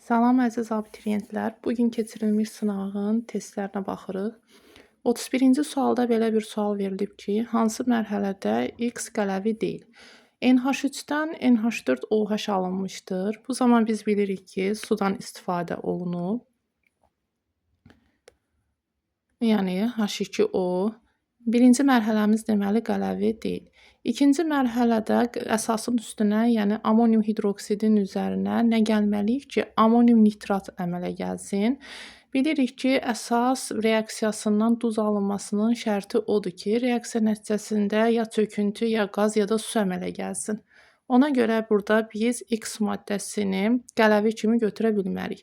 Salam əziz abituriyentlər. Bugün keçirilmiş sınağın testlərinə baxırıq. 31-ci sualda belə bir sual verilib ki, hansı mərhələdə X qələvi deyil? NH3-dən NH4OH alınmışdır. Bu zaman biz bilirik ki, sudan istifadə olunub. Yəni H2O. Birinci mərhələmiz deməli qələvi deyil. İkinci mərhələdə əsasın üstünə, yəni amonium hidroksidin üzərinə nə gəlməliyik ki, amonium nitrat əmələ gəlsin. Bilirik ki, əsas reaksiyasından duz alınmasının şərti odur ki, reaksiya nəticəsində ya çöküntü, ya qaz, ya da su əmələ gəlsin. Ona görə burada biz X maddəsini qələvi kimi götürə bilmərik.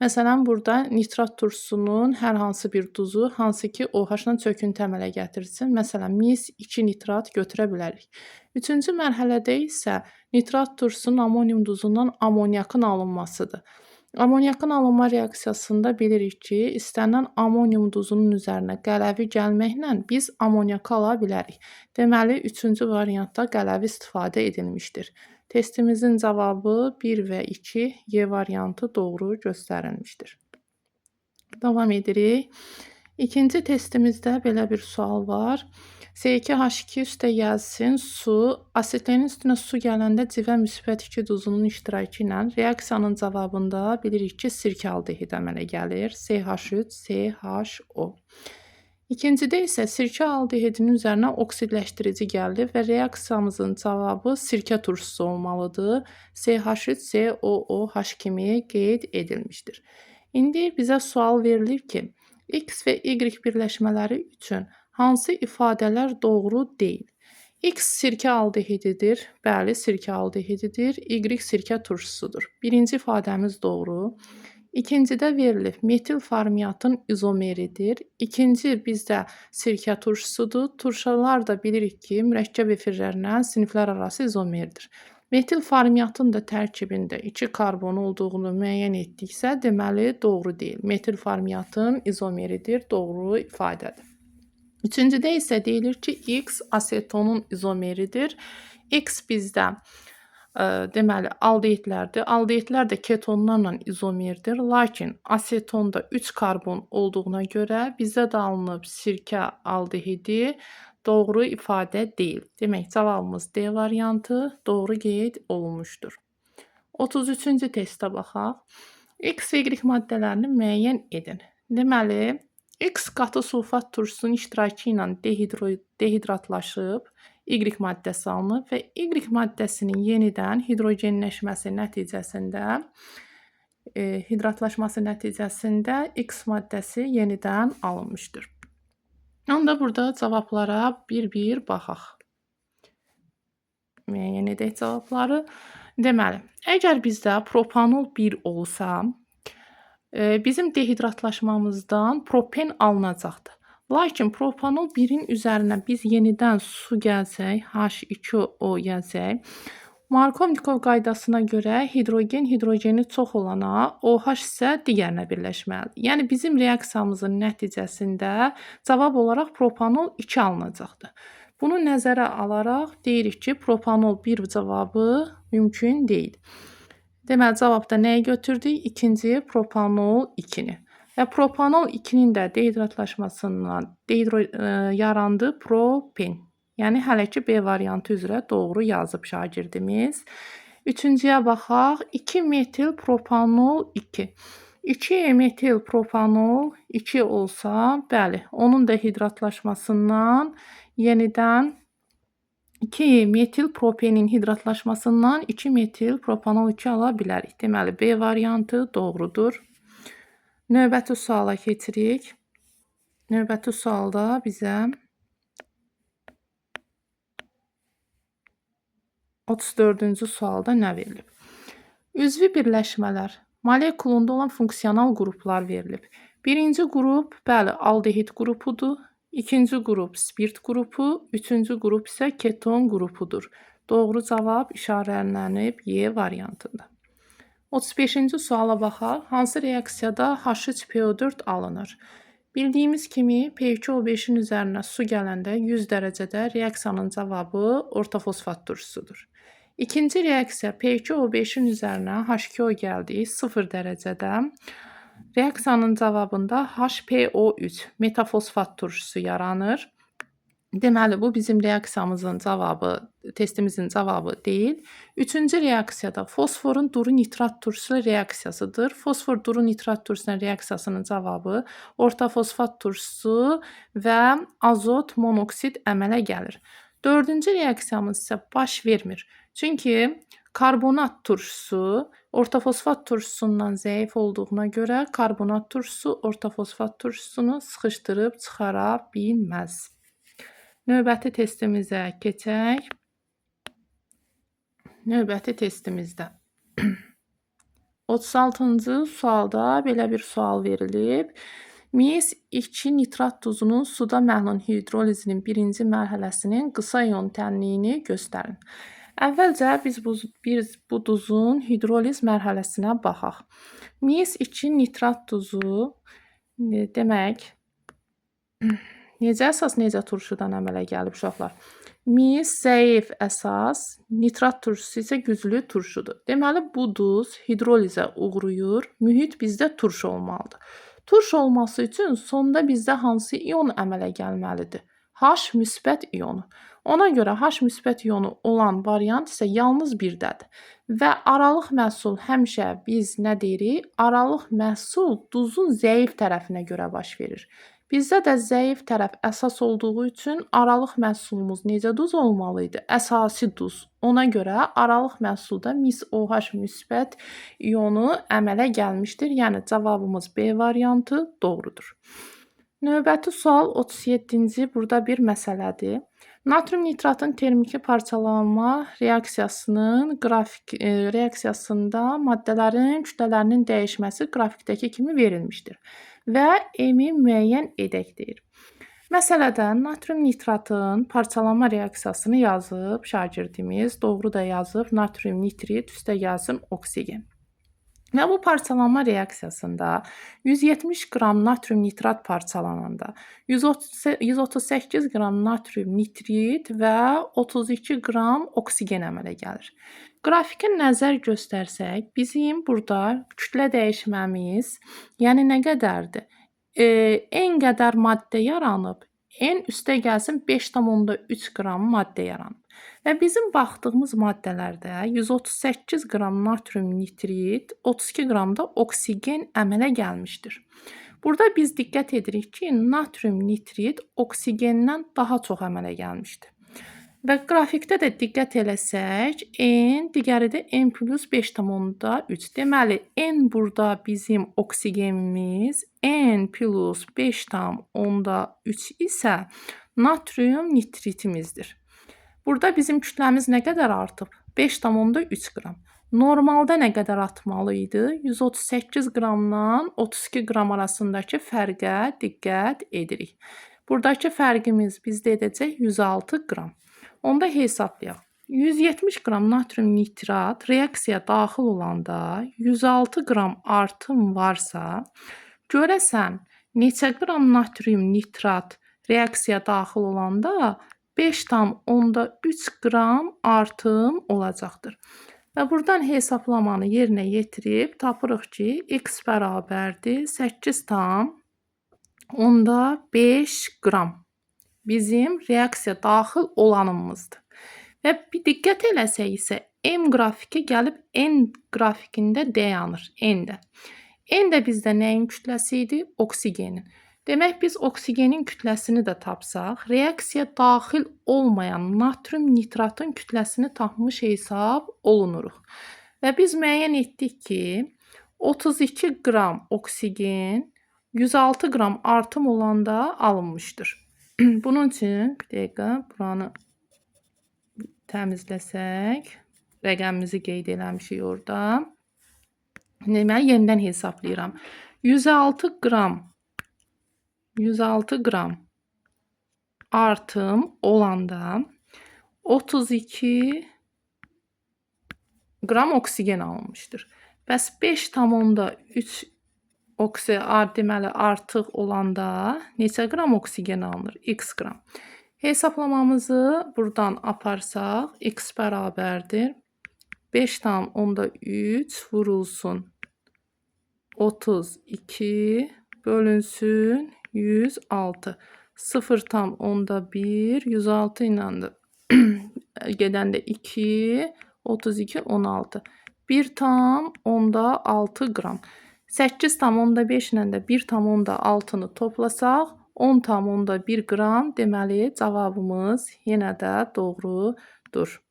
Məsələn, burada nitrat turşusunun hər hansı bir duzu, hansı ki OH-la çöküntü əmələ gətirsin. Məsələn, mis 2 nitrat götürə bilərik. Üçüncü mərhələdə isə nitrat turşusunun amonium duzundan amoniakın alınmasıdır. Amoniakın alınma reaksiyasında bilirik ki, istənilən amonium duzunun üzərinə qələvi gəlməklə biz amoniakı ala bilərik. Deməli, üçüncü variantda qələvi istifadə edilmişdir. Testimizin cavabı 1 və 2, Y variantı doğru göstərilmişdir. Davam edirik. İkinci testimizdə belə bir sual var. S2H2 üstə gəlsin su, asetlenin üstünə su gələndə civə müsbət 2 duzunun iştirakı ilə reaksiyanın cavabında bilirik ki, sirkə aldehid əmələ gəlir. CH3, CHO. İkincidə isə sirkə aldehidinin üzərinə oksidləşdirici gəlir və reaksiyamızın cavabı sirkə turşusu olmalıdır. CH3COOH kimi qeyd edilmişdir. İndi bizə sual verilir ki, X və Y birləşmələri üçün hansı ifadələr doğru deyil? X sirkə aldehididir. Bəli, sirkə aldehididir. Y sirkə turşusudur. Birinci ifadəmiz doğru. İkincidə verilib metil formiatın izomeridir. İkinci bizdə sirkə turşusudur. Turşalar da bilirik ki, mürəkkəb efirlərindən siniflər arası izomerdir. Metil formiatın da tərkibində 2 karbon olduğunu müəyyən etdiksə, deməli doğru deyil. Metil formiatın izomeridir, doğru ifadədir. Üçüncüdə isə deyilir ki, X asetonun izomeridir. X bizdə deməli aldehidlərdir. Aldehidlər də ketonlarla izomerdir. Lakin asetonda 3 karbon olduğuna görə bizdə də alınıb sirkə aldehidi doğru ifadə deyil. Demək, cavabımız D variantı doğru qeyd olunmuşdur. 33-cü testə baxaq. X və Y maddələrini müəyyən edin. Deməli, X qatı sulfat turşusunun iştirakı ilə dehidratlaşıb, Y maddəsi alınıb və Y maddəsinin yenidən hidrogenləşməsi nəticəsində X maddəsi yenidən alınmışdır. Onda burada cavablara bir-bir baxaq. Müəyyən edək cavabları. Deməli, əgər bizdə propanol 1 olsa, bizim dehidratlaşmamızdan propen alınacaqdır. Lakin propanol 1-in üzərinə biz yenidən su gəlsək, H2O gəlsək, Markovnikov qaydasına görə hidrogeni çox olana, OH isə digərinə birləşməlidir. Yəni, bizim reaksiyamızın nəticəsində cavab olaraq propanol 2 alınacaqdır. Bunu nəzərə alaraq deyirik ki, propanol 1 cavabı mümkün deyil. Deməli, cavabda nəyi götürdük? İkinci propanol 2-ni. Və propanol 2-nin də dehidratlaşmasından yarandı propen. Yəni, hələ ki, B variantı üzrə doğru yazıb şagirdimiz. Üçüncüyə baxaq. 2 metil propanol 2. 2 metil propanol 2 olsa, bəli, onun da hidratlaşmasından yenidən 2 metil propenin hidratlaşmasından 2 metil propanol 2 ala bilərik. Deməli, B variantı doğrudur. Növbəti suala keçirik. Növbəti sualda bizə 34-cü sualda nə verilib? Üzvü birləşmələr, molekulunda olan funksional qruplar verilib. Birinci qrup, bəli, aldehid qrupudur. İkinci qrup spirt qrupu, üçüncü qrup isə keton qrupudur. Doğru cavab işarələnib Y variantında. 35-ci suala baxaq. Hansı reaksiyada H3PO4 alınır? Bildiyimiz kimi P2O5-in üzərinə su gələndə 100 dərəcədə reaksiyanın cavabı ortofosfat turşusudur. İkinci reaksiya P2O5-in üzərinə H2O gəldi 0 dərəcədə. Reaksiyanın cavabında HPO3 metafosfat turşusu yaranır. Deməli, bu bizim reaksiyamızın cavabı, testimizin cavabı deyil. Üçüncü reaksiyada fosforun duru nitrat turşusu reaksiyasıdır. Fosfor duru nitrat turşusunun reaksiyasının cavabı ortofosfat turşusu və azot monoksid əmələ gəlir. Dördüncü reaksiyamız isə baş vermir. Çünki karbonat turşusu ortofosfat turşusundan zəif olduğuna görə karbonat turşusu ortofosfat turşusunu sıxışdırıb çıxara bilməz. Növbəti testimizə keçək. Növbəti testimizdə 36-cı sualda belə bir sual verilib. Mis 2 nitrat duzunun suda məhlul hidrolizinin birinci mərhələsinin qısa ion tənliyini göstərin. Əvvəlcə biz bu duzun hidroliz mərhələsinə baxaq. Mis 2 nitrat duzu demək necə əsas, necə turşudan əmələ gəlib uşaqlar? Mis zəif əsas, nitrat turşusu isə güclü turşudur. Deməli, bu duz hidrolizə uğrayır, mühit bizdə turşu olmalıdır. Turşu olması üçün sonda bizdə hansı ion əmələ gəlməlidir? H müsbət ionu. Ona görə H müsbət ionu olan variant isə yalnız birdədir. Və aralıq məhsul həmişə biz nə deyirik? Aralıq məhsul duzun zəif tərəfinə görə baş verir. Bizdə də zəif tərəf əsas olduğu üçün aralıq məhsulumuz necə duz olmalı idi? Əsasi duz. Ona görə aralıq məhsulda mis OH müsbət ionu əmələ gəlmişdir. Yəni cavabımız B variantı doğrudur. Növbəti sual 37-ci burada bir məsələdir. Natrium nitratın termiki parçalanma reaksiyasının reaksiyasında maddələrin kütlələrinin dəyişməsi qrafikdəki kimi verilmişdir və M-i müəyyən edək deyir. Məsələdə natrium nitratın parçalanma reaksiyasını yazıb şagirdimiz, doğru da yazıb, natrium nitrit üstə yazsın oksigen. Və bu parçalanma reaksiyasında 170 qram natrium nitrat parçalananda 138 qram natrium nitrit və 32 qram oksigen əmələ gəlir. Qrafikə nəzər göstərsək, bizim burada kütlə dəyişməmiz, yəni nə qədərdir? N qədər maddə yaranıb, N üstə gəlsin 5,3 qram maddə yaranıb. Və bizim baxdığımız maddələrdə 138 qram natrium nitrit, 32 qram da oksigen əmələ gəlmişdir. Burada biz diqqət edirik ki, natrium nitrit oksigendən daha çox əmələ gəlmişdir. Və qrafikdə də diqqət eləsək, N, digəri də N plus 5,3. Deməli, N burada bizim oksigenimiz, N plus 5,3 isə natrium nitritimizdir. Burada bizim kütləmiz nə qədər artıb? 5,3 qram. Normalda nə qədər artmalı idi? 138 qramdan 32 qram arasındakı fərqə diqqət edirik. Buradakı fərqimiz bizdə edəcək 106 qram. Onda hesablayaq. 170 qram natrium nitrat reaksiyaya daxil olanda 106 qram artım varsa, görəsən neçə qram natrium nitrat reaksiyaya daxil olanda 5,3 qram artım olacaqdır. Və buradan hesablamanı yerinə yetirib tapırıq ki, x bərabərdir 8,5 qram. Bizim reaksiya daxil olanımızdır. Və bir diqqət eləsək isə M qrafiki gəlib N qrafikində dayanır. N-də. N də bizdə nəyin kütləsi idi? Oksigenin. Demək biz oksigenin kütləsini də tapsaq, reaksiya daxil olmayan natrium nitratın kütləsini tapmış hesab olunuruq. Və biz müəyyən etdik ki, 32 qram oksigen 106 qram artım olanda alınmışdır. Bunun üçün bir dəqiqə buranı təmizləsək, rəqəmimizi qeyd eləmişik orada. Deməli, yenidən hesablayıram. 106 qram artım olanda 32 qram oksigen alınmışdır. Bəs 5,3 deməli artıq olanda neçə qram oksigen alınır? X qram. Hesablamamızı buradan aparsaq, x bərabərdir 5,3 vurulsun 32 bölünsün 106. 0,1 106 ilə də gedəndə 2 32 16. 1,6 qram. 8,5 ilə də 1,6-nı toplasaq 10,1 qram. Deməli cavabımız yenə də doğrudur.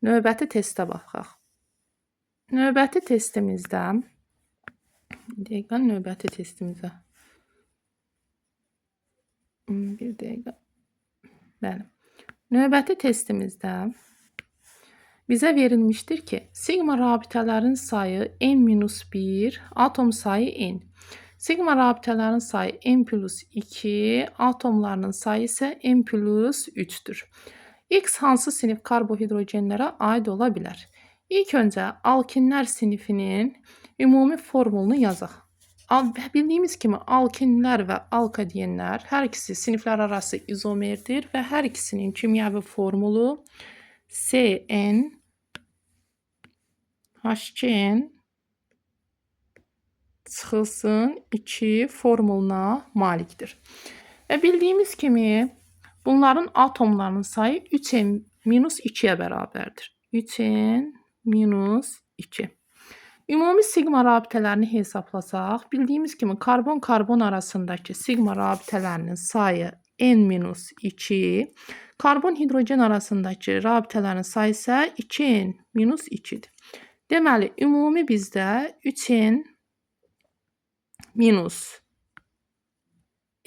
Növbəti testə baxaq. Növbəti testimizdə bir dəqiqə. Bəli. Növbəti testimizdə bizə verilmişdir ki, sigma rabitələrin sayı n-1, atom sayı n. Sigma rabitələrin sayı n+2, atomlarının sayı isə n+3-dür. X hansı sinif karbohidrogenlərə aid ola bilər? İlk öncə alkinlər sinifinin ümumi formulunu yazaq. Bildiyimiz kimi alkinlər və alkadenlər hər ikisi siniflər arası izomerdir və hər ikisinin kimyəvi formulu CN H2N çıxılsın 2 formuluna malikdir. Və bildiyimiz kimi bunların atomlarının sayı 3n-2-yə bərabərdir. 3n-2. Ümumi sigma rabitələrini hesablasaq, bildiyimiz kimi karbon-karbon arasındakı sigma rabitələrinin sayı n-2, karbon-hidrogen arasındakı rabitələrin sayı isə 2n-2-dir. Deməli, ümumi bizdə 3n-n-1,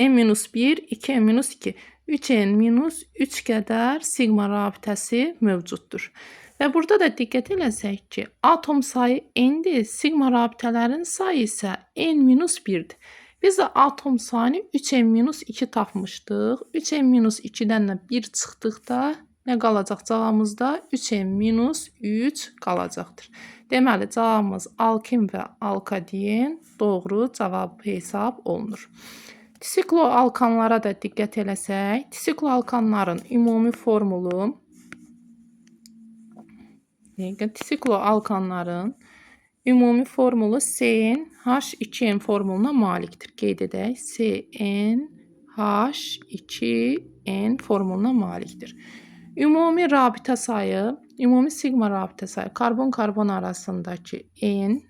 2n-2, 3n-3 qədər sigma rabitəsi mövcuddur. Və burada da diqqət eləsək ki, atom sayı n-dir, sigma rabitələrin sayı isə n-1-dir. Biz də atom sayını 3n-2 tapmışdıq. 3n-2-dən də 1 çıxdıqda nə qalacaq cavabımızda? 3n-3 qalacaqdır. Deməli, cavabımız alkin və alkaden doğru cavab hesab olunur. Disikloalkanlara da diqqət eləsək, disikloalkanların ümumi formulu CnH2n formuluna malikdir. Qeyd edək, CnH2n formuluna malikdir. Ümumi rabitə sayı, ümumi sigma rabitə sayı karbon-karbon arasındakı n,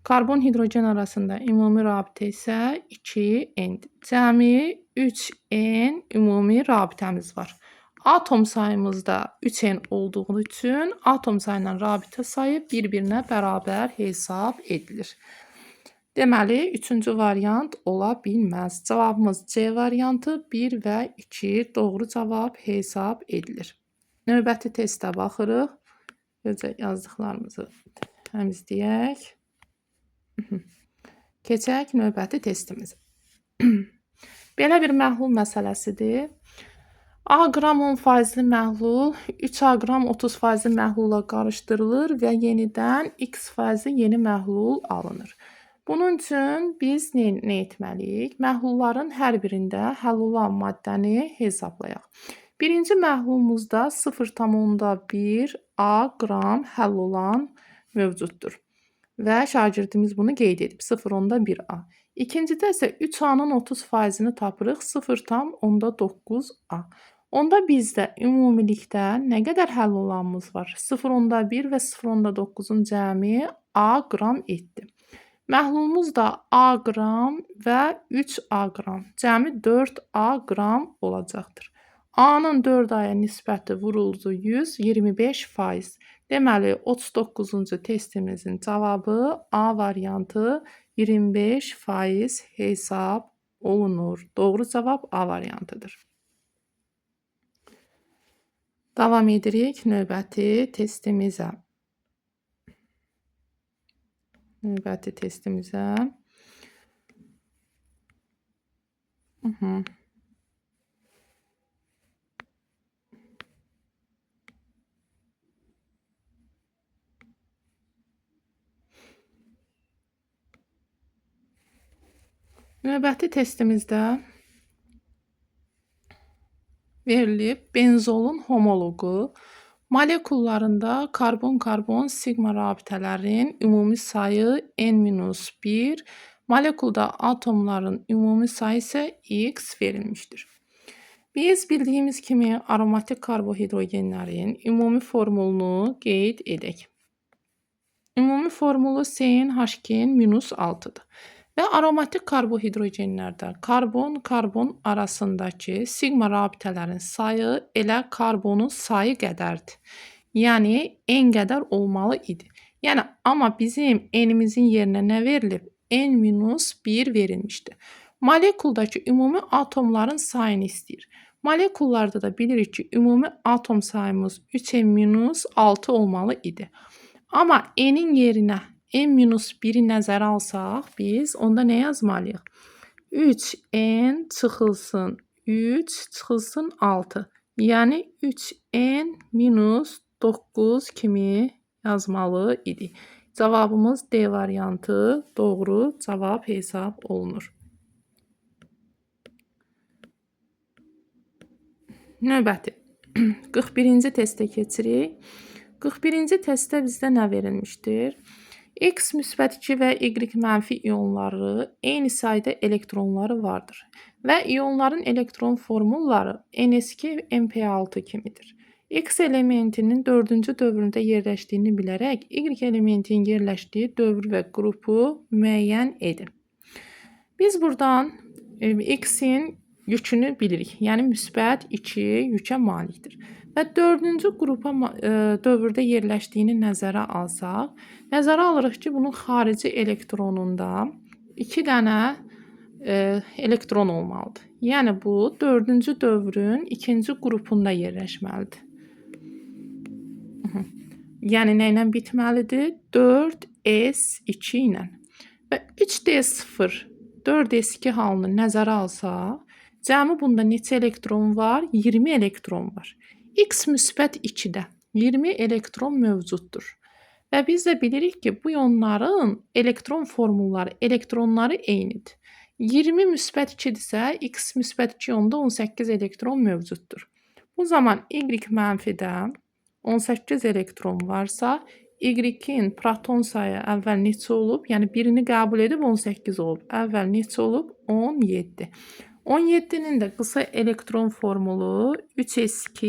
karbon-hidrogen arasında ümumi rabitə isə 2n-dir. Cəmi 3n ümumi rabitəmiz var. Atom sayımızda 3n olduğu üçün atom sayı ilə rabitə sayı bir-birinə bərabər hesab edilir. Deməli, üçüncü variant ola bilməz. Cavabımız C variantı 1 və 2 doğru cavab hesab edilir. Növbəti testə baxırıq. Gözə yazdıqlarımızı təmizləyək. Keçək növbəti testimizə. Belə bir məhlul məsələsidir. A qram 10% məhlul 3A qram 30% məhlula qarışdırılır və yenidən X% yeni məhlul alınır. Bunun üçün biz nə etməliyik? Məhlulların hər birində həll olan maddəni hesablayaq. Birinci məhlulumuzda 0,1 A qram həll olan mövcuddur. Və şagirdimiz bunu qeyd edib. 0,1 A. İkincidə isə 3A-nın 30%-ni tapırıq. 0,9 A. Onda bizdə ümumilikdə nə qədər həll olanımız var? 0,1 və 0,9-un cəmi A qram etdi. Məhlulumuz da A qram və 3A qram. Cəmi 4A qram olacaqdır. A-nın 4A-ya nisbəti vuruldu 125%. Deməli, 39-cu testimizin cavabı A variantı 25% hesab olunur. Doğru cavab A variantıdır. Davam edirik növbəti testimizə. Növbəti testimizdə verilib benzolun homoloqu Molekullarında karbon-karbon siqma rabitələrin ümumi sayı N-1, molekulda atomların ümumi sayı isə X verilmişdir. Biz bildiyimiz kimi aromatik karbohidrogenlərin ümumi formulunu qeyd edək. Ümumi formulu CnH2n-6-dır. Və aromatik karbohidrogenlərdə karbon-karbon arasındakı siqma rabitələrin sayı elə karbonun sayı qədərdir. Yəni N qədər olmalı idi. Yəni amma bizim N-imizin yerinə nə verilib? N-1 verilmişdir. Molekuldakı ümumi atomların sayını istəyir. Molekullarda da bilirik ki, ümumi atom sayımız 3n-6 olmalı idi. Amma N-in yerinə N-1-i nəzərə alsaq, biz onda nə yazmalıyıq? 3n çıxılsın 3 çıxılsın 6. Yəni 3n-9 kimi yazmalı idik. Cavabımız D variantı doğru cavab hesab olunur. Növbəti 41-ci testə keçirik. 41-ci testdə bizdə nə verilmişdir? X müsbət 2 və Y mənfi ionları eyni sayda elektronları vardır və ionların elektron formulları NS2, MP6 kimidir. X elementinin 4-cü dövründə yerləşdiyini bilərək Y elementinin yerləşdiyi dövr və qrupu müəyyən edin. Biz buradan X-in yükünü bilirik. Yəni müsbət 2 yükə malikdir. Və 4-cü qrupa dövrdə yerləşdiyini nəzərə alsaq, nəzərə alırıq ki, bunun xarici elektronunda 2 dənə elektron olmalıdır. Yəni bu 4-cü dövrün 2-ci qrupunda yerləşməlidir. Yəni nə ilə bitməlidir? 4s2 ilə. Və 3d0, 4s2 halını nəzərə alsaq, cəmi bunda neçə elektron var? 20 elektron var. X müsbət 2-də 20 elektron mövcuddur. Və biz də bilirik ki, bu ionların elektron formulları, elektronları eynidir. 20 müsbət 2-dirsə, X müsbət 2 ionda 18 elektron mövcuddur. Bu zaman Y mənfidə 18 elektron varsa, Y-in proton sayı əvvəl neçə olub? Yəni birini qəbul edib 18 olub. Əvvəl neçə olub? 17. 17-nin də qısa elektron formulu 3s2,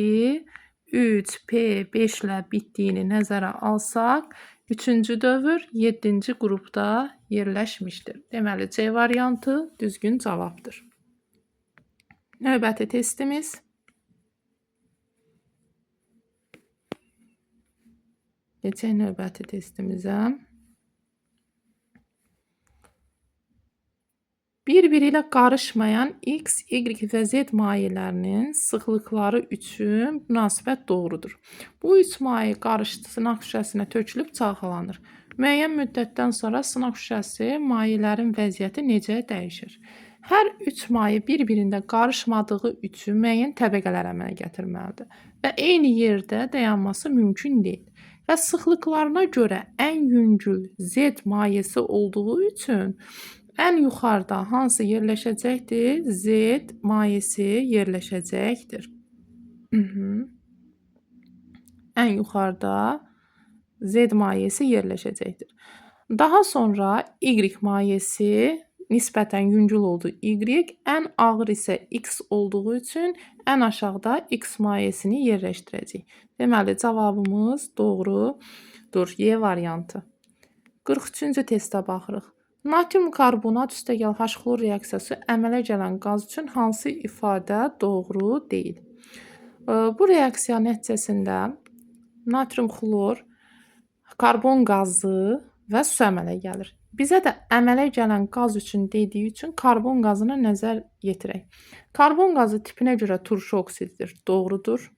3p5 ilə bitdiyini nəzərə alsaq, 3-cü dövr 7-ci qrupda yerləşmişdir. Deməli, C variantı düzgün cavabdır. Növbəti testimiz. Keçək növbəti testimizə. Bir-biri ilə qarışmayan X, Y və Z mayelərinin sıxlıqları üçün münasibət doğrudur. Bu üç maye qarışdı sınaq şüşəsinə tökülüb çalxalanır. Müəyyən müddətdən sonra sınaq şüşəsi mayələrin vəziyyəti necə dəyişir? Hər üç maye bir-birində qarışmadığı üçün müəyyən təbəqələr əmələ gətirməlidir və eyni yerdə dayanması mümkün deyil. Və sıxlıqlarına görə ən yüngül Z mayesi olduğu üçün ən yuxarıda hansı yerləşəcəkdir? Z mayesi yerləşəcəkdir. Ən yuxarıda Z mayesi yerləşəcəkdir. Daha sonra Y mayesi nisbətən yüngül oldu. Y ən ağır isə X olduğu üçün ən aşağıda X mayesini yerləşdirəcək. Deməli, cavabımız doğrudur. Y variantı. 43-cü testə baxırıq. Natrium karbonat üstəgəl H-xlor reaksiyası əmələ gələn qaz üçün hansı ifadə doğru deyil? Bu reaksiya nəticəsində natrium xlor, karbon qazı və su əmələ gəlir. Bizə də əmələ gələn qaz üçün dediyi üçün karbon qazına nəzər yetirək. Karbon qazı tipinə görə turşu oksididir. Doğrudur.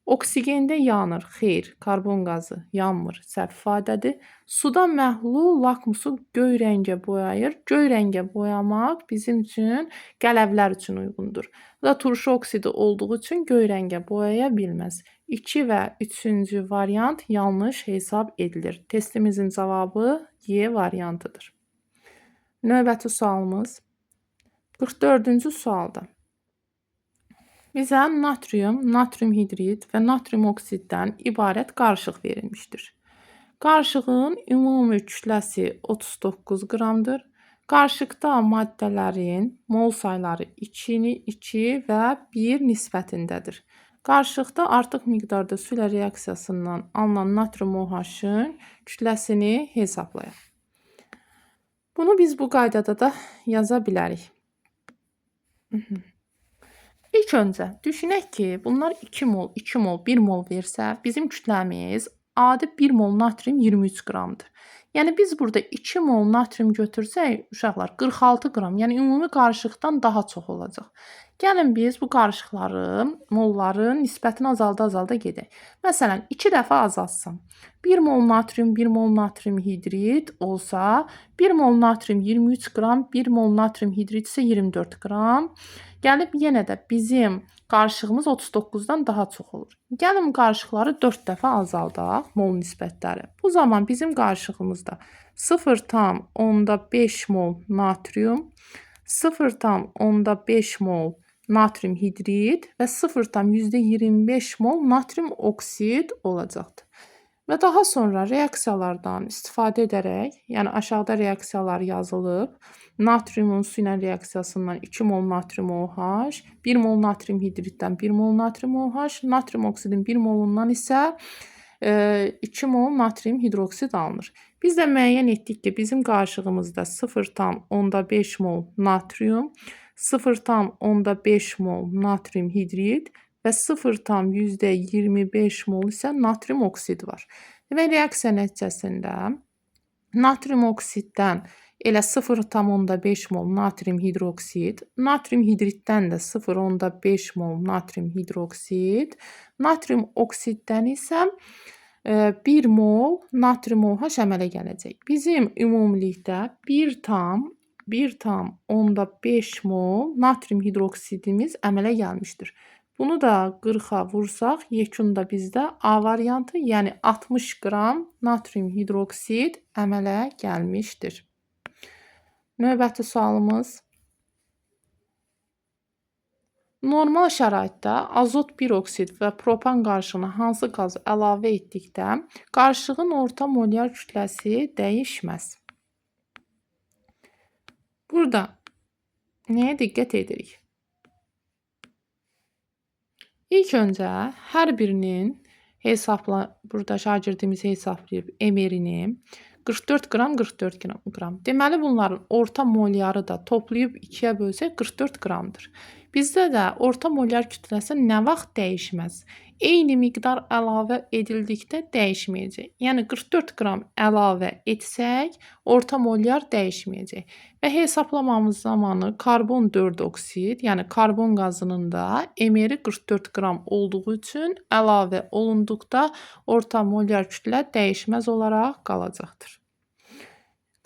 Oksigində yanır. Xeyr, karbon qazı yanmır. Səhv ifadədir. Suda məhlul lakmusu göy rəngə boyayır. Göy rəngə boyamaq bizim üçün qələvlər üçün uyğundur. Da turşu oksidi olduğu üçün göy rəngə boyaya bilməz. 2 və 3-cü variant yanlış hesab edilir. Testimizin cavabı Y variantıdır. Növbəti sualımız 44-cü sualda. Bizə natrium hidrid və natrium oksiddən ibarət qarışıq verilmişdir. Qarışığın ümumi kütləsi 39 qramdır. Qarışıqda maddələrin mol sayları 2 və 1 nisbətindədir. Qarışıqda artıq miqdarda su ilə reaksiyasından alınan natrium OH-ın kütləsini hesablayaq. Bunu biz bu qaydada da yaza bilərik. İlk öncə düşünək ki, bunlar 2 mol, 1 mol versə, bizim kütləmiz adi 1 mol natrium 23 qramdır. Yəni biz burada 2 mol natrium götürsək, uşaqlar 46 qram, yəni ümumi qarışıqdan daha çox olacaq. Gəlin biz bu qarışıqların, molların nisbətini azalda gedək. Məsələn, 2 dəfə azaltsam, 1 mol natrium hidrid olsa, 1 mol natrium 23 qram, 1 mol natrium hidrid isə 24 qram. Gəlib yenə də bizim qarışığımız 39-dan daha çox olur. Gəlin qarışıqları 4 dəfə azaldaq, mol nisbətləri. Bu zaman bizim qarışığımızda 0,5 mol natrium, 0,5 mol natrium hidrid və 0,25 mol natrium oksid olacaqdır. Və daha sonra reaksiyalardan istifadə edərək, yəni aşağıda reaksiyalar yazılıb, natriumun su ilə reaksiyasından 2 mol natrium OH, 1 mol natrium hidriddən 1 mol natrium OH, natrium oksidin 1 molundan isə 2 mol natrium hidroksid alınır. Biz də müəyyən etdik ki, bizim qarışığımızda 0,5 mol natrium, 0,5 mol natrium hidrid və 0,25 mol isə natrium oksid var. Və reaksiya nəticəsində natrium oksiddən elə 0,5 mol natrium hidroksid, natrium hidriddən də 0,5 mol natrium hidroksid, natrium oksiddən isə 1 mol natrium OH əmələ gələcək. Bizim ümumilikdə 1,5 mol natrium hidroksidimiz əmələ gəlmişdir. Bunu da 40-a vursaq, yekunda bizdə A variantı, yəni 60 qram natrium hidroksid əmələ gəlmişdir. Növbəti sualımız. Normal şəraitdə azot piroksid və propan qarışığına hansı qazı əlavə etdikdə qarışığın orta molyar kütləsi dəyişməz. Burada nəyə diqqət edirik? İlk öncə hər birinin burada şagirdimiz hesablayıb emerini 44 qram. Deməli bunların orta molyarı da toplayıb 2-yə bölsək 44 qramdır. Bizdə də orta molyar kütləsi nə vaxt dəyişməz? Eyni miqdar əlavə edildikdə dəyişməyəcək. Yəni 44 qram əlavə etsək, orta molyar dəyişməyəcək. Və hesablamamız zamanı karbon 4 oksid, yəni karbon qazının da emeri 44 qram olduğu üçün əlavə olunduqda orta molyar kütlə dəyişməz olaraq qalacaqdır.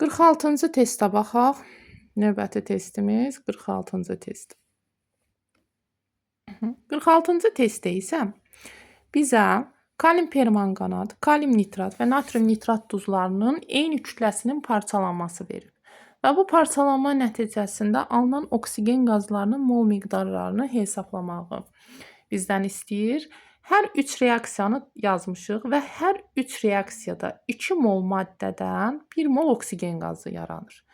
46-cı testə baxaq. Növbəti testimiz 46-cı test. 46-cı testdə isə bizə kalium permanganat, kalium nitrat və natrium nitrat duzlarının eyni kütləsinin parçalanması verir. Və bu parçalanma nəticəsində alınan oksigen qazlarının mol miqdarlarını hesablamağı bizdən istəyir. Hər 3 reaksiyanı yazmışıq və hər 3 reaksiyada 2 mol maddədən 1 mol oksigen qazı yaranır.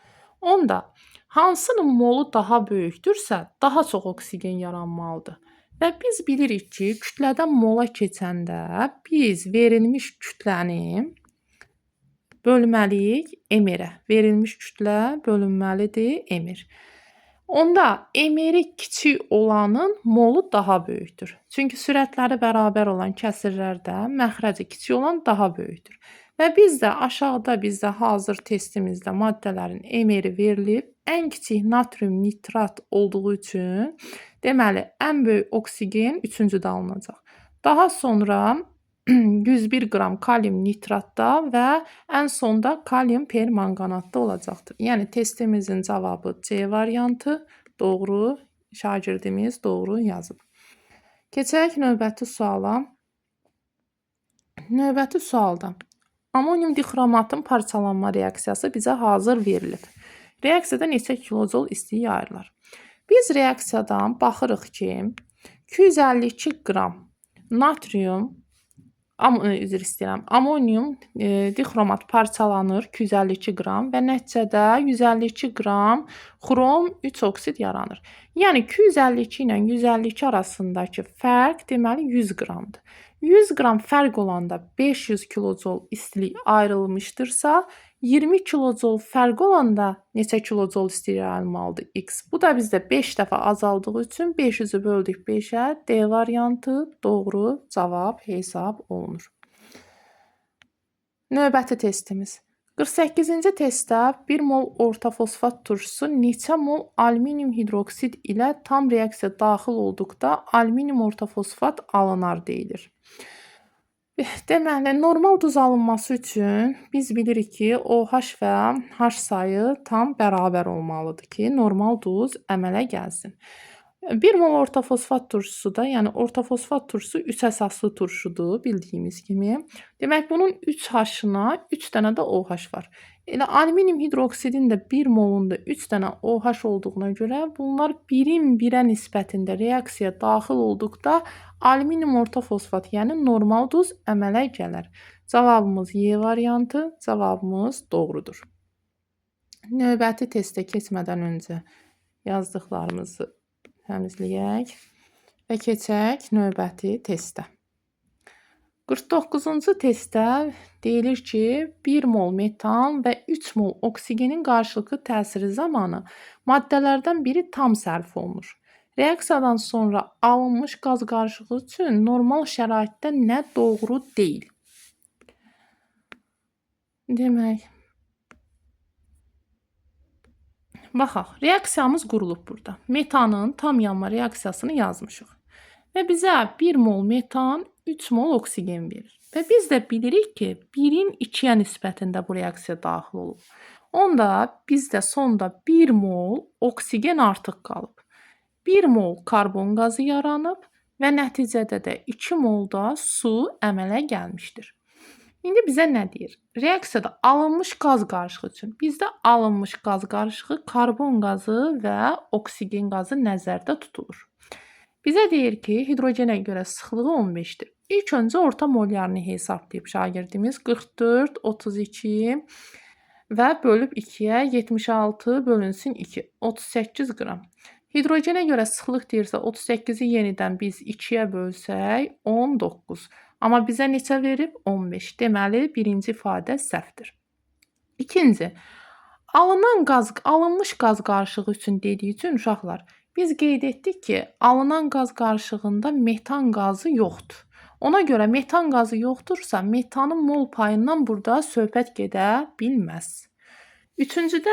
Onda hansının molu daha böyükdürsə, daha çox oksigen yaranmalıdır. Və biz bilirik ki, kütlədən mola keçəndə biz verilmiş kütləni bölməliyik emerə. Verilmiş kütlə bölünməlidir emir. Onda emeri kiçik olanın molu daha böyükdür. Çünki sürətləri bərabər olan kəsirlərdə məxrəci kiçik olan daha böyükdür. Və biz də aşağıda bizdə hazır testimizdə maddələrin emeri verilib, ən kiçik natrium nitrat olduğu üçün deməli, ən böyük oksigen 3-cüdə alınacaq. Daha sonra 101 qram kalium nitratda və ən sonda kalium permanganatda olacaqdır. Yəni testimizin cavabı C variantı doğru, şagirdimiz doğru yazıb. Keçək növbəti suala. Növbəti sualda amonium dixromatın parçalanma reaksiyası bizə hazır verilib. Reaksiyada neçə kilojol istilik ayrılır? Biz reaksiyadan baxırıq ki, 252 qram natrium, üzr istəyirəm, amonium dixromat parçalanır 252 qram və nəticədə 152 qram xrom 3 oksid yaranır. Yəni 252 ilə 152 arasındakı fərq deməli 100 qramdır. 100 qram fərq olanda 500 kilocol istilik ayrılmışdırsa, 20 kilocol fərq olanda neçə kilocol istilik ayrılmalıdır? X. Bu da bizdə 5 dəfə azaldığı üçün 500-ü böldük 5-ə. D variantı doğru cavab hesab olunur. Növbəti testimiz. 48-ci testdə 1 mol orta fosfat turşusu neçə mol alüminium hidroksid ilə tam reaksiya daxil olduqda alüminium orta fosfat alınar deyilir. Deməli, normal duz alınması üçün biz bilirik ki, OH və H sayı tam bərabər olmalıdır ki, normal duz əmələ gəlsin. 1 mol orta fosfat turşusu da, yəni orta fosfat turşusu 3 əsaslı turşudur, bildiyimiz kimi. Demək, bunun 3 H-ına 3 dənə də OH var. Elə alüminium hidroksidin də 1 molunda 3 dənə OH olduğuna görə bunlar birin birə nisbətində reaksiyaya daxil olduqda alüminium orta fosfat, yəni normal duz əmələ gələr. Cavabımız Y variantı, cavabımız doğrudur. Növbəti testə keçmədən öncə yazdıqlarımızı təmizləyək və keçək növbəti testə. 49-cu testdə deyilir ki, 1 mol metan və 3 mol oksigenin qarşılıqlı təsiri zamanı maddələrdən biri tam sərf olunur. Reaksiyadan sonra alınmış qaz qarışığı üçün normal şəraitdə nə doğru deyil? Demək, baxaq, reaksiyamız qurulub burada. Metanın tam yanma reaksiyasını yazmışıq. Və bizə 1 mol metan 3 mol oksigen verir. Və biz də bilirik ki, 1-in 2-yə nisbətində bu reaksiya daxil olub. Onda bizdə sonda 1 mol oksigen artıq qalıb. 1 mol karbon qazı yaranıb və nəticədə də 2 mol da su əmələ gəlmişdir. İndi bizə nə deyir? Reaksiyada alınmış qaz qarışığı üçün bizdə alınmış qaz qarışığı karbon qazı və oksigen qazı nəzərdə tutulur. Bizə deyir ki, hidrogenə görə sıxlığı 15-dir. İlk öncə orta molyarını hesablayıb şagirdimiz 44, 32 və bölüb 2-yə 76 bölünsün 2, 38 qram. Hidrogenə görə sıxlıq deyirsə 38-i yenidən biz 2-yə bölsək 19. Amma bizə neçə verib? 15. Deməli, birinci ifadə səhvdir. İkinci, alınmış qaz qarışığı üçün dediyi üçün uşaqlar, biz qeyd etdik ki, alınan qaz qarışığında metan qazı yoxdur. Ona görə metan qazı yoxdursa, metanın mol payından burada söhbət gedə bilməz. Üçüncüdə,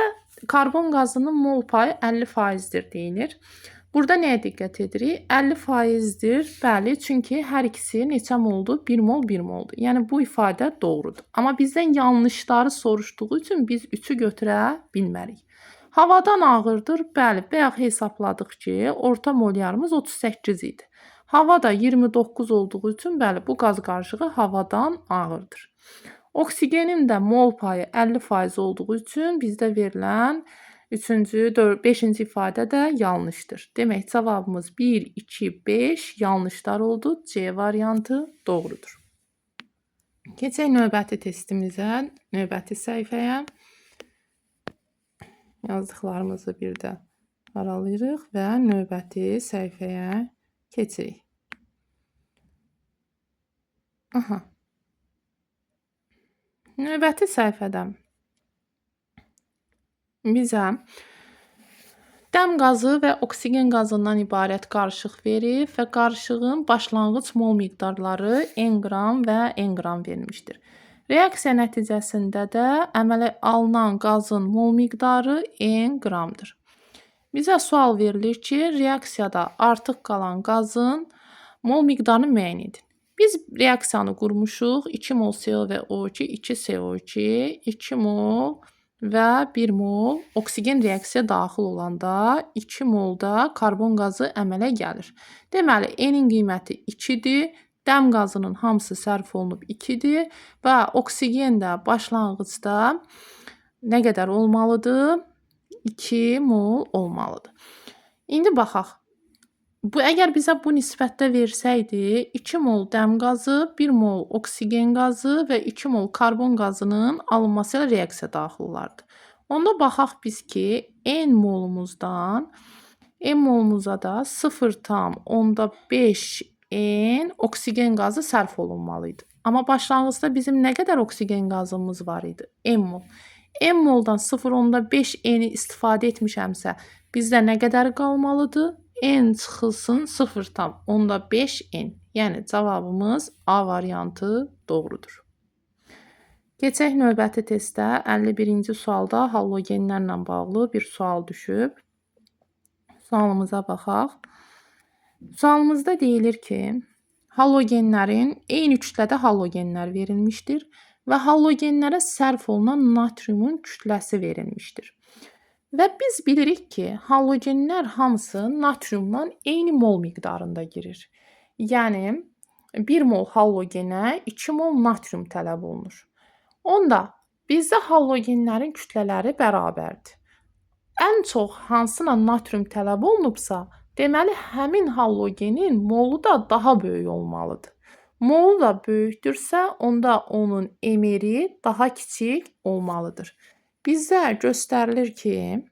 karbon qazının mol payı 50%dir deyilir. Burada nəyə diqqət edirik? 50%dir, bəli, çünki hər ikisi neçə moldur? 1 mol, 1 moldur. Yəni, bu ifadə doğrudur. Amma bizdən yanlışları soruşduğu üçün biz 3-ü götürə bilmərik. Havadan ağırdır, bəli, bayaq hesabladıq ki, orta molyarımız 38 idi. Hava da 29 olduğu üçün, bəli, bu qaz qarışığı havadan ağırdır. Oksigenin də mol payı 50% olduğu üçün bizdə verilən 5-ci ifadə də yanlışdır. Demək, cavabımız 1, 2, 5 yanlışlar oldu. C variantı doğrudur. Keçək növbəti testimizə, növbəti səhifəyə. Yazdıqlarımızı bir də aralayırıq və növbəti səhifəyə keçirik. Növbəti səhifədə bizə dəm qazı və oksigen qazından ibarət qarışıq verib və qarışığın başlanğıc mol miqdarları n qram və n qram verilmişdir. Reaksiya nəticəsində də əmələ alınan qazın mol miqdarı n qramdır. Bizə sual verilir ki, reaksiyada artıq qalan qazın mol miqdarını müəyyən edin. Biz reaksiyanı qurmuşuq. 2 mol CO və O2, 2 CO2, 2 mol və 1 mol oksigen reaksiyaya daxil olanda 2 mol da karbon qazı əmələ gəlir. Deməli, N-in qiyməti 2-dir. Dəm qazının hamısı sərf olunub 2-dir və oksigen də başlanğıcda nə qədər olmalıdır? 2 mol olmalıdır. İndi baxaq. Əgər bizə bu nisbətdə versəydi, 2 mol dəm qazı, 1 mol oksigen qazı və 2 mol karbon qazının alınması ilə reaksiya daxil olardı. Onda baxaq biz ki, N molumuza da 0,5 N oksigen qazı sərf olunmalı idi. Amma başlanğıcda bizim nə qədər oksigen qazımız var idi? N mol. N moldan 0,5 N-i istifadə etmişəmsə, bizdə nə qədər qalmalıdır? N çıxılsın 0,5 N. Yəni cavabımız A variantı doğrudur. Keçək növbəti testə. 51-ci sualda halogenlərlə bağlı bir sual düşüb. Sualımıza baxaq. Sualımızda deyilir ki, halogenlərin eyni kütlədə halogenlər verilmişdir və halogenlərə sərf olunan natriumun kütləsi verilmişdir. Və biz bilirik ki, halogenlər hamısı natriumdan eyni mol miqdarında girir. Yəni 1 mol halogenə 2 mol natrium tələb olunur. Onda bizdə halogenlərin kütlələri bərabərdir. Ən çox hansına natrium tələb olunubsa, deməli həmin halogenin molu da daha böyük olmalıdır. Molu da böyükdürsə, onda onun emeri daha kiçik olmalıdır. Bizdə göstərilir ki,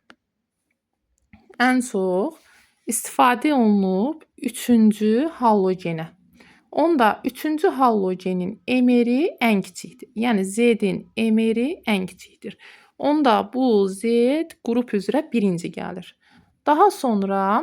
ən çox istifadə olunub 3-cü halogenə. Onda 3-cü halogenin emeri ən kiçikdir. Yəni Z-in emeri ən kiçikdir. Onda bu Z qrup üzrə birinci gəlir. Daha sonra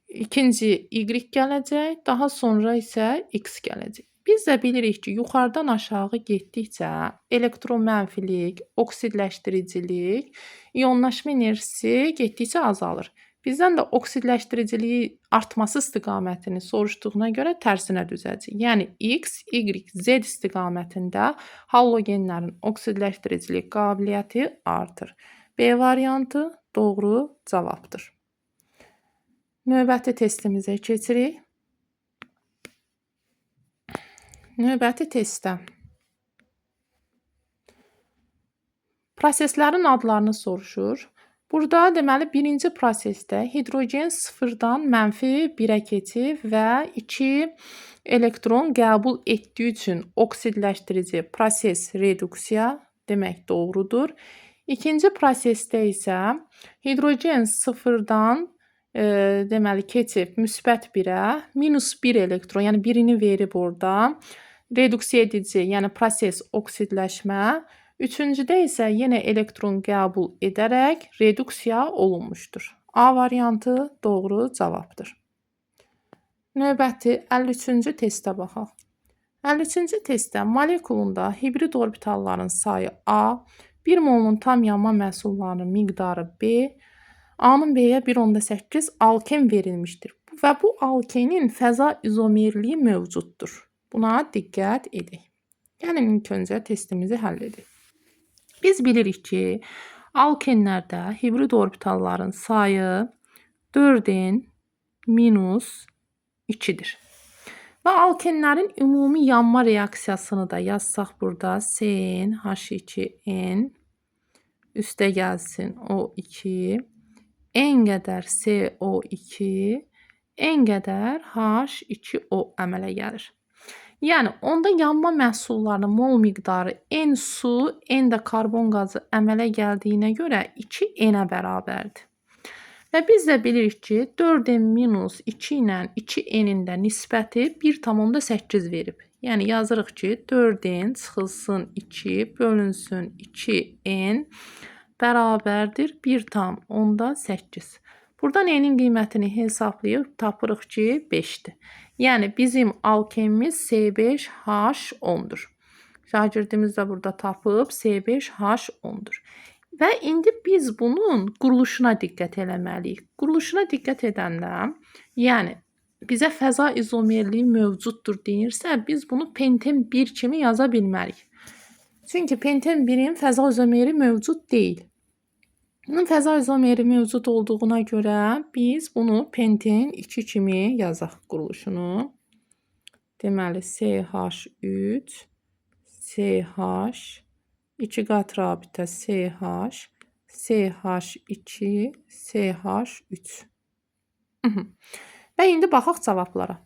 ikinci Y gələcək, daha sonra isə X gələcək. Biz də bilirik ki, yuxarıdan aşağı getdikcə elektromənfilik, oksidləşdiricilik, ionlaşma enerjisi getdikcə azalır. Bizdən də oksidləşdiriciliyi artması istiqamətini soruşduğuna görə tərsinə düzəcəyik. Yəni X, Y, Z istiqamətində halogenlərin oksidləşdiricilik qabiliyyəti artır. B variantı doğru cavabdır. Növbəti testimizə keçirik. Növbəti testdə proseslərin adlarını soruşur. Burada deməli birinci prosesdə hidrogen 0-dan -1-ə keçib və 2 elektron qəbul etdiyi üçün oksidləşdirici proses reduksiya demək doğrudur. İkinci prosesdə isə hidrogen 0-dan deməli keçib müsbət 1-ə, -1 elektron, yəni birini verib orada. Reduksiya edici, yəni proses oksidləşmə. Üçüncüdə isə yenə elektron qəbul edərək reduksiya olunmuşdur. A variantı doğru cavabdır. Növbəti 53-cü testə baxaq. 53-cü testdə molekulunda hibrid orbitalların sayı A, 1 molun tam yanma məhsullarının miqdarı B, A-nın B-yə 1,8 alken verilmişdir. Və bu alkenin fəza izomerliyi mövcuddur. Buna diqqət edək. Gəlin ilk öncə testimizi həll edək. Biz bilirik ki, alkenlərdə hibrid orbitalların sayı 4n minus 2-dir. Və alkenlərin ümumi yanma reaksiyasını da yazsaq burada CN H2N üstə gəlsin O2, N qədər CO2, N qədər H2O əmələ gəlir. Yəni, onda yanma məhsullarının mol miqdarı N su, N də karbon qazı əmələ gəldiyinə görə 2N-ə bərabərdir. Və biz də bilirik ki, 4N minus 2 ilə 2N-in də nisbəti 1,8 verib. Yəni, yazırıq ki, 4N çıxılsın 2, bölünsün 2N bərabərdir 1,8. Buradan N-in qiymətini hesablayıb tapırıq ki, 5-dir. Yəni, bizim alkenimiz C5H10-dur. Şagirdimiz də burada tapıb C5H10-dur. Və indi biz bunun quruluşuna diqqət eləməliyik. Quruluşuna diqqət edəndə, yəni bizə fəza izomerliyi mövcuddur deyirsə, biz bunu penten 1 kimi yaza bilmərik. Çünki penten 1-in fəza izomeri mövcud deyil. Bunun fəza izomeri mövcud olduğuna görə biz bunu penten 2 kimi yazaq quruluşunu. Deməli, CH3, CH, 2 qat rabitə CH, CH2, CH3. Və indi baxaq cavablara.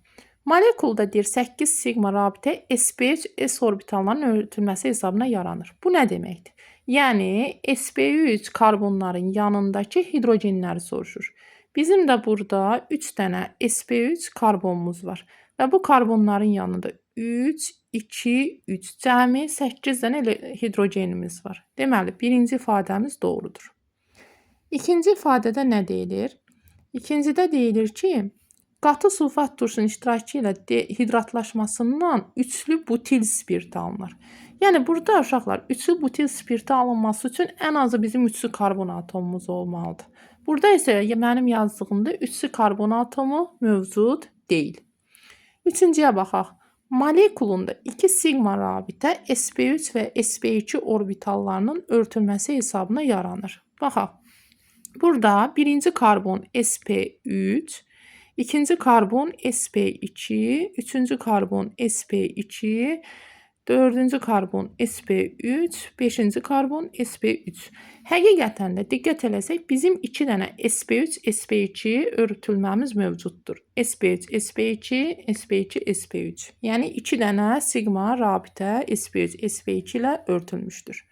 Molekulda deyir 8 sigma rabitə sp3 s orbitallarının örtülməsi hesabına yaranır. Bu nə deməkdir? Yəni sp3 karbonların yanındakı hidrogenləri soruşur. Bizim də burada 3 dənə sp3 karbonumuz var və bu karbonların yanında 3, 2, 3 cəmi 8 dənə hidrogenimiz var. Deməli, birinci ifadəmiz doğrudur. İkinci ifadədə nə deyilir? İkincidə deyilir ki, qatı sulfat turşunun iştirakı ilə dehidratlaşmasından üçlü butil spirti alınır. Yəni burada uşaqlar, üçlü butil spirti alınması üçün ən azı bizim üçlü karbon atomumuz olmalıdır. Burada isə mənim yazdığımda üçlü karbon atomu mövcud deyil. Üçüncüyə baxaq. Molekulunda 2 sigma rabitə sp3 və sp2 orbitallarının örtülməsi hesabına yaranır. Baxaq. Burada birinci karbon sp3, ikinci karbon sp2, üçüncü karbon sp2, dördüncü karbon sp3, beşinci karbon sp3. Həqiqətən də diqqət eləsək, bizim 2 dənə sp3, sp2 örtülməmiz mövcuddur. sp3, sp2, sp2, sp3. Yəni 2 dənə sigma rabitə sp3, sp2 ilə örtülmüşdür.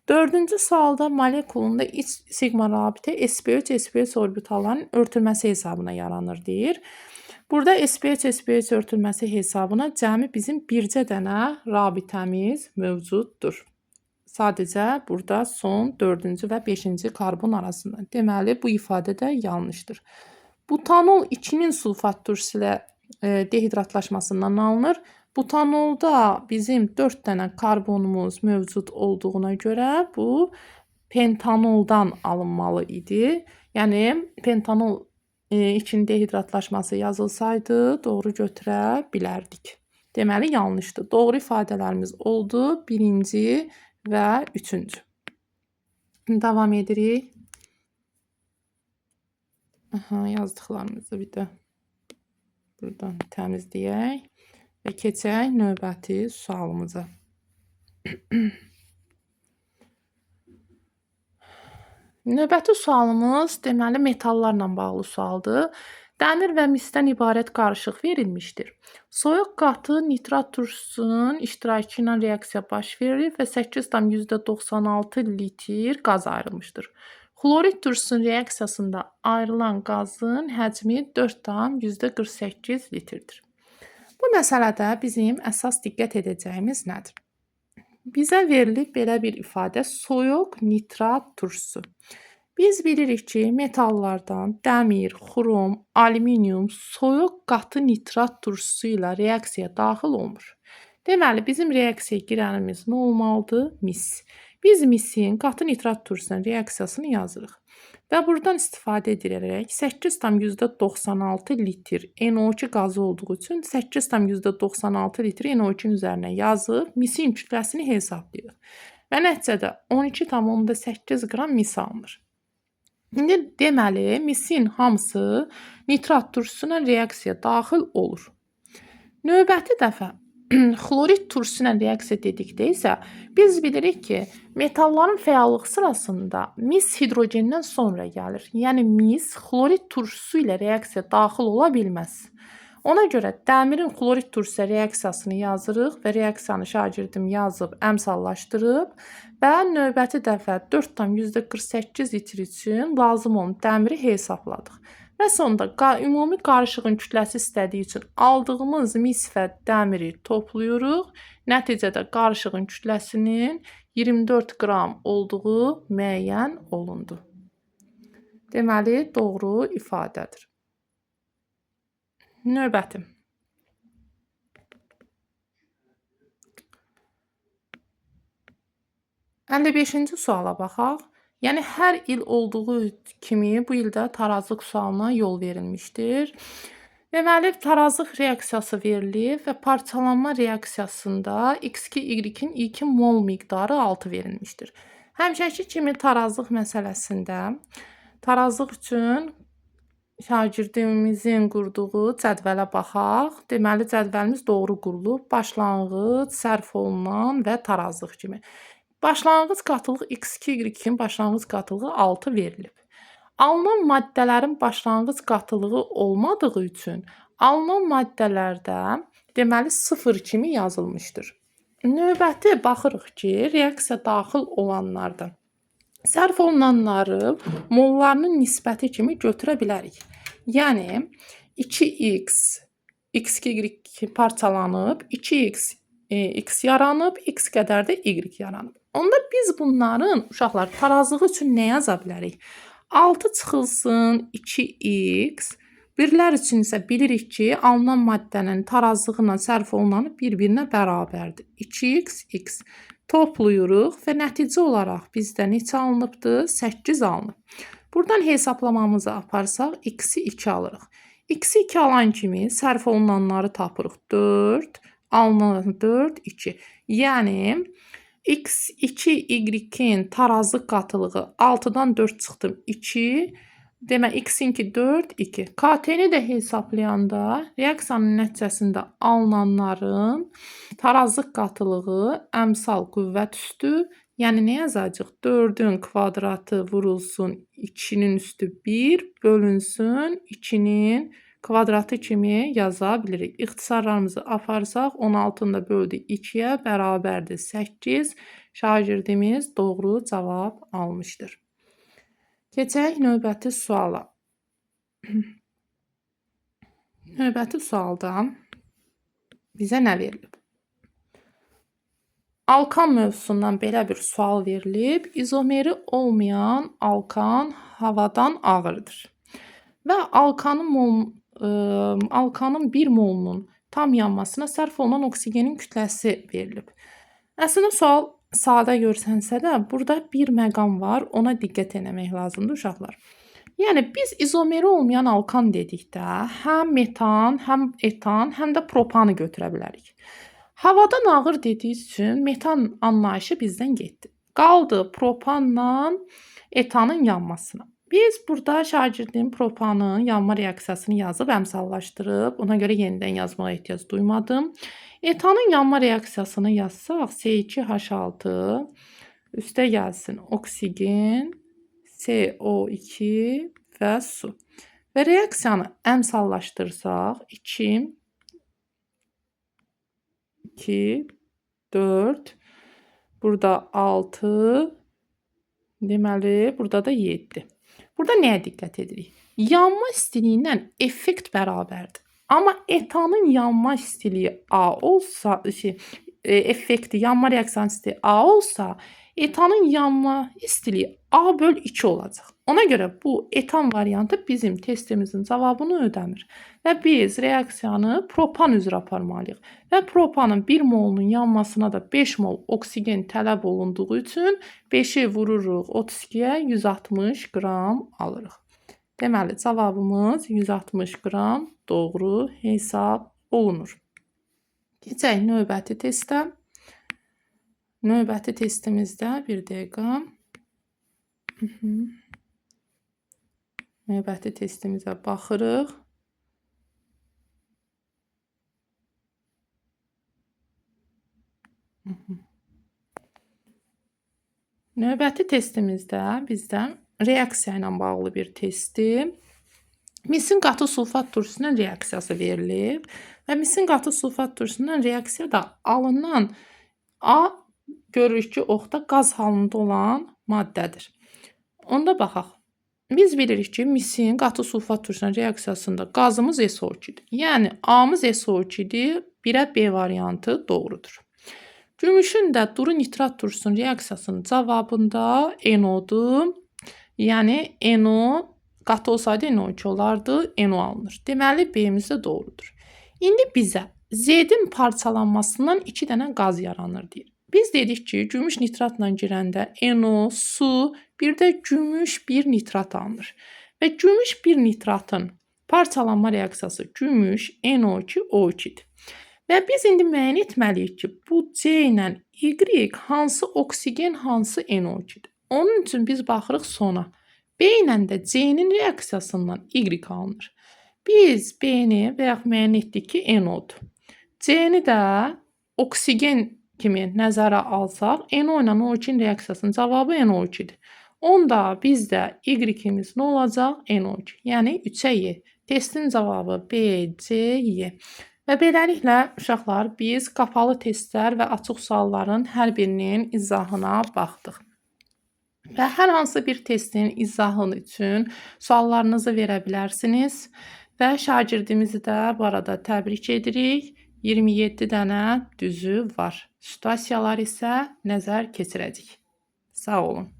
Dördüncü sualda molekulunda 3 sigma rabitə sp3, sp3 orbitallarının örtülməsi hesabına yaranır deyir. Burada sp3, sp3 örtülməsi hesabına cəmi bizim bircə dənə rabitəmiz mövcuddur. Sadəcə burada son 4-cü və 5-ci karbon arasında. Deməli, bu ifadə də yanlışdır. Butanol 2-nin sulfat turşusu ilə dehidratlaşmasından alınır. Butanolda bizim 4 dənə karbonumuz mövcud olduğuna görə bu pentanoldan alınmalı idi. Yəni pentanol 2-nin dehidratlaşması yazılsaydı doğru götürə bilərdik. Deməli yanlışdır. Doğru ifadələrimiz oldu. Birinci və üçüncü. Davam edirik. Yazdıqlarımızı bir də buradan təmizləyək və keçək növbəti sualımıza. Növbəti sualımız deməli metallarla bağlı sualdır. Dəmir və misdən ibarət qarışıq verilmişdir. Soyuq qatı nitrat turşusunun iştirakı ilə reaksiya baş verir və 8,96 litr qaz ayrılmışdır. Xlorid turşusunun reaksiyasında ayrılan qazın həcmi 4,48 litrdir. Bu məsələdə bizim əsas diqqət edəcəyimiz nədir? Bizə verilib belə bir ifadə soyuq nitrat turşusu. Biz bilirik ki, metallardan dəmir, xrom, alüminium soyuq qatı nitrat turşusu ilə reaksiyaya daxil olmur. Deməli, bizim reaksiyaya girənimiz nə olmalıdır? Mis. Biz misin qatı nitrat turşusunun reaksiyasını yazırıq. Və buradan istifadə edilərək 8,96 litr NO2 qazı olduğu üçün 8,96 litr NO2-nin üzərinə yazıb misin kütləsini hesablayırıq. Və nəticədə 12,8 qram mis alınır. İndi deməli, misin hamısı nitrat turşusuna reaksiyaya daxil olur. Növbəti dəfə xlorid turşusu ilə reaksiya dedikdə isə biz bilirik ki, metalların fəallıq sırasında mis hidrogendən sonra gəlir. Yəni mis xlorid turşusu ilə reaksiyaya daxil ola bilməz. Ona görə dəmirin xlorid turşusu reaksiyasını yazırıq və reaksiyanı şagirdim yazıb əmsallaşdırıb və növbəti dəfə 4,48 litr üçün lazım olan dəmiri hesabladıq. Və sonda ümumi qarışığın kütləsi istədiyi üçün aldığımız mis və dəmiri toplayırıq. Nəticədə qarışığın kütləsinin 24 qram olduğu müəyyən olundu. Deməli, doğru ifadədir. Növbəti. Əlli 5-ci suala baxaq. Yəni, hər il olduğu kimi bu ildə tarazlıq sualına yol verilmişdir. Deməli, tarazlıq reaksiyası verilib və parçalanma reaksiyasında X2, Y-in ilkin mol miqdarı 6 verilmişdir. Həmişəki kimi tarazlıq məsələsində tarazlıq üçün şagirdimizin qurduğu cədvələ baxaq. Deməli, cədvəlimiz doğru qurulub. Başlanğıc, sərf olunan və tarazlıq kimi. Başlanğıc qatılıq X2, Y-in başlanğıc qatılığı 6 verilib. alınan maddələrin başlanğıc qatılığı olmadığı üçün alınan maddələrdə deməli 0 kimi yazılmışdır. Növbəti baxırıq ki, reaksiya daxil olanlardan sərf olunanları mollarının nisbəti kimi götürə bilərik. Yəni 2x x2 parçalanıb, 2x x yaranıb, x qədər də y yaranıb. Onda biz bunların uşaqlar tarazlığı üçün nə yaza bilərik? 6 çıxılsın 2x. Birlər üçün isə bilirik ki, alınan maddənin tarazlığı ilə sərf olunanı bir-birinə bərabərdir. 2x, x. Toplayırıq və nəticə olaraq bizdə neçə alınıbdır? 8 alınıb. Buradan hesablamamızı aparsaq, x-i 2 alırıq. X-i 2 alan kimi sərf olunanları tapırıq. 4, alınan 4, 2. Yəni, x2, y-in tarazlıq qatılığı 6-dan 4 çıxdım 2. Demək, x-inki 4, 2. KT-ni də hesablayanda reaksiyanın nəticəsində alınanların tarazlıq qatılığı əmsal qüvvət üstü, yəni nə yazacaq? 4-ün kvadratı vurulsun 2-nin üstü 1, bölünsün 2-nin kvadratı kimi yaza bilirik. İxtisarlarımızı aparsaq, 16-nı da böldük 2-yə bərabərdir 8. Şagirdimiz doğru cavab almışdır. Keçək növbəti suala. Növbəti sualda bizə nə verilib? Alkan mövzusundan belə bir sual verilib. İzomeri olmayan alkan havadan ağırdır. Və alkanın 1 molunun tam yanmasına sərf olunan oksigenin kütləsi verilib. Əslində sual sadə görsənsə də, burada bir məqam var, ona diqqət etmək lazımdır uşaqlar. Yəni, biz izomeri olmayan alkan dedikdə, həm metan, həm etan, həm də propanı götürə bilərik. Havadan ağır dediyi üçün metan anlayışı bizdən getdi. Qaldı propanla etanın yanmasına. Biz burada şagirdim propanın yanma reaksiyasını yazıb, əmsallaşdırıb, ona görə yenidən yazmağa ehtiyac duymadım. Etanın yanma reaksiyasını yazsaq, C2H6 üstə gəlsin oksigen, CO2 və su. Və reaksiyanı əmsallaşdırsaq, 2, 4, burada 6, deməli, burada da 7. Burada nəyə diqqət edirik? Yanma istiliyi ilə effekt bərabərdir. Amma etanın yanma istiliyi A olsa, effekti, yanma reaksiyanın istiliyi A olsa, etanın yanma istiliyi A böl 2 olacaq. Ona görə bu etan variantı bizim testimizin cavabını ödəmir. Və biz reaksiyanı propan üzrə aparmalıyıq. Və propanın 1 molunun yanmasına da 5 mol oksigen tələb olunduğu üçün 5-i vururuq 32-yə 160 qram alırıq. Deməli, cavabımız 160 qram doğru hesab olunur. Keçək növbəti testə. Növbəti testimizdə bir dəqiqə. Növbəti testimizə baxırıq. Növbəti testimizdə bizdən reaksiya ilə bağlı bir testdir. Misin qatı sulfat turşusunun reaksiyası verilib və misin qatı sulfat turşusunun reaksiyada alınan A görürük ki, oxda qaz halında olan maddədir. Onda baxaq. Biz bilirik ki, misin qatı sulfat turşusunun reaksiyasında qazımız SO2-dir. Yəni, A'mız SO2-dir, 1-ə B variantı doğrudur. Gümüşün də duru nitrat turşusunun reaksiyasının cavabında NO-dur. Yəni, NO qatı olsaydı NO2 olardı, NO alınır. Deməli, B-miz də doğrudur. İndi bizə Z-in parçalanmasından 2 dənə qaz yaranır deyir. Biz dedik ki, gümüş nitratla girəndə NO, su, bir də gümüş 1 nitrat alınır. Və gümüş 1 nitratın parçalanma reaksiyası gümüş NO2, O2-dir. Və biz indi müəyyən etməliyik ki, bu C ilə Y hansı oksigen, hansı NO2-dir. Onun üçün biz baxırıq sona. B ilə də C-nin reaksiyasından Y alınır. Biz B-ni və yaxud müəyyən etdik ki, NO-dur. C-ni də oksigen kimi nəzərə alsaq, NO ilə O2-nin reaksiyasının cavabı NO2-dir. Onda bizdə y-imiz nə olacaq? N12. Yəni 3-ə y. Testin cavabı B, C, Y. Və beləliklə uşaqlar biz qapalı testlər və açıq sualların hər birinin izahına baxdıq. Və hər hansı bir testin izahı üçün suallarınızı verə bilərsiniz və şagirdimizi də bu arada təbrik edirik. 27 dənə düzü var. Situasiyalar isə nəzər keçirəcəyik. Sağ olun.